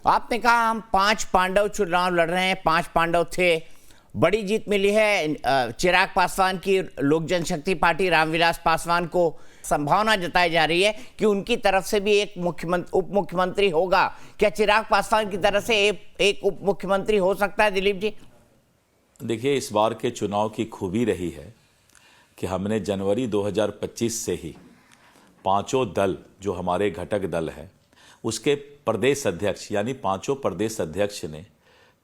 आपने कहा हम 5 पांडव चुनाव लड़ रहे हैं, 5 पांडव थे, बड़ी जीत मिली है चिराग पासवान की लोक जनशक्ति पार्टी, रामविलास पासवान को संभावना जताई जा रही है कि उनकी तरफ से भी एक उप मुख्यमंत्री होगा। क्या चिराग पासवान की तरफ से एक उप मुख्यमंत्री हो सकता है दिलीप जी? देखिए, इस बार के चुनाव की खूबी रही है कि हमने जनवरी 2025 से ही पांचों दल जो हमारे घटक दल हैं उसके प्रदेश अध्यक्ष यानी पांचों प्रदेश अध्यक्ष ने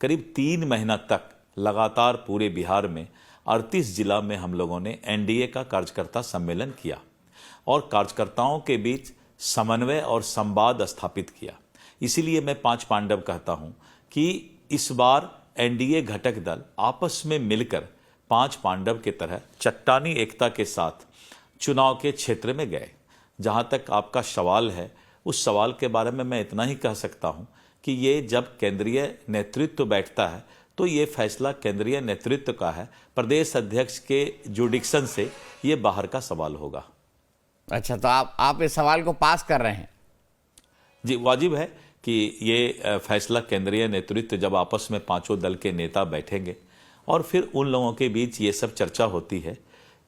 करीब 3 महीना तक लगातार पूरे बिहार में 38 जिला में हम लोगों ने एनडीए का कार्यकर्ता सम्मेलन किया और कार्यकर्ताओं के बीच समन्वय और संवाद स्थापित किया। इसीलिए मैं 5 पांडव कहता हूं कि इस बार एनडीए घटक दल आपस में मिलकर 5 पांडव की तरह चट्टानी एकता के साथ चुनाव के क्षेत्र में गए। जहां तक आपका सवाल है, उस सवाल के बारे में मैं इतना ही कह सकता हूं कि ये जब केंद्रीय नेतृत्व बैठता है तो ये फैसला केंद्रीय नेतृत्व का है, प्रदेश अध्यक्ष के जुडिक्शन से ये बाहर का सवाल होगा। अच्छा, तो आप इस सवाल को पास कर रहे हैं? जी, वाजिब है कि ये फैसला केंद्रीय नेतृत्व जब आपस में पांचों दल के नेता बैठेंगे और फिर उन लोगों के बीच ये सब चर्चा होती है।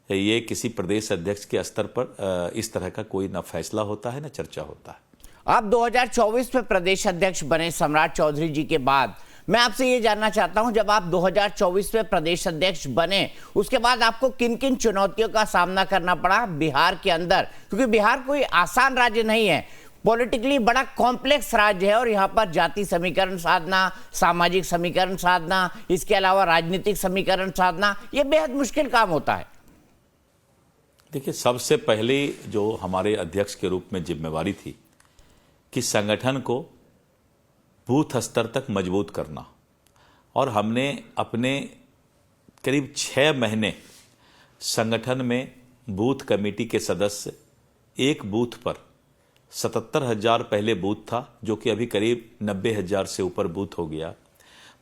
ये किसी प्रदेश अध्यक्ष के स्तर पर इस तरह का कोई ना फैसला होता है ना चर्चा होता है। आप 2024 में प्रदेश अध्यक्ष बने सम्राट चौधरी जी के बाद, मैं आपसे ये जानना चाहता हूं, जब आप 2024 में प्रदेश अध्यक्ष बने उसके बाद आपको किन किन चुनौतियों का सामना करना पड़ा बिहार के अंदर? क्योंकि बिहार कोई आसान राज्य नहीं है, पॉलिटिकली बड़ा कॉम्प्लेक्स राज्य है और यहाँ पर जाति समीकरण साधना, सामाजिक समीकरण साधना, इसके अलावा राजनीतिक समीकरण साधना, यह बेहद मुश्किल काम होता है। देखिए, सबसे पहले जो हमारे अध्यक्ष के रूप में जिम्मेवारी थी कि संगठन को बूथ स्तर तक मजबूत करना, और हमने अपने करीब 6 महीने संगठन में बूथ कमेटी के सदस्य, एक बूथ पर 77,000 पहले बूथ था जो कि अभी करीब 90,000 से ऊपर बूथ हो गया।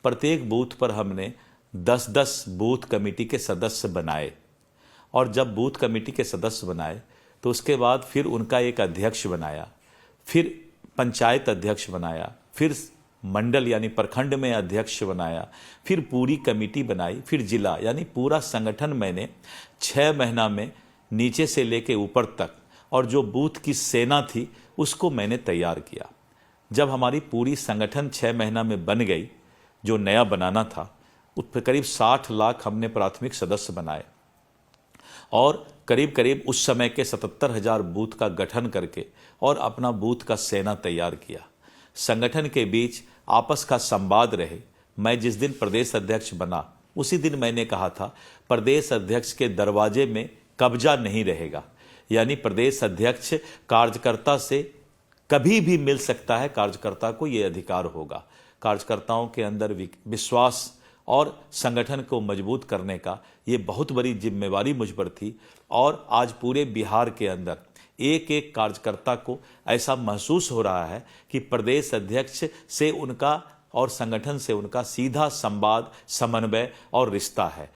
प्रत्येक बूथ पर हमने 10-10 बूथ कमेटी के सदस्य बनाए और जब बूथ कमेटी के सदस्य बनाए तो उसके बाद फिर उनका एक अध्यक्ष बनाया, फिर पंचायत अध्यक्ष बनाया, फिर मंडल यानी प्रखंड में अध्यक्ष बनाया, फिर पूरी कमेटी बनाई, फिर जिला, यानी पूरा संगठन मैंने 6 महीना में नीचे से लेके ऊपर तक, और जो बूथ की सेना थी उसको मैंने तैयार किया। जब हमारी पूरी संगठन 6 महीना में बन गई, जो नया बनाना था, उस पर करीब 60 लाख हमने प्राथमिक सदस्य बनाए और करीब करीब उस समय के 77,000 बूथ का गठन करके और अपना बूथ का सेना तैयार किया। संगठन के बीच आपस का संवाद रहे। मैं जिस दिन प्रदेश अध्यक्ष बना उसी दिन मैंने कहा था, प्रदेश अध्यक्ष के दरवाजे में कब्जा नहीं रहेगा, यानी प्रदेश अध्यक्ष कार्यकर्ता से कभी भी मिल सकता है, कार्यकर्ता को ये अधिकार होगा। कार्यकर्ताओं के अंदर विश्वास और संगठन को मजबूत करने का ये बहुत बड़ी जिम्मेवारी मुझ पर थी और आज पूरे बिहार के अंदर एक एक कार्यकर्ता को ऐसा महसूस हो रहा है कि प्रदेश अध्यक्ष से उनका और संगठन से उनका सीधा संवाद, समन्वय और रिश्ता है।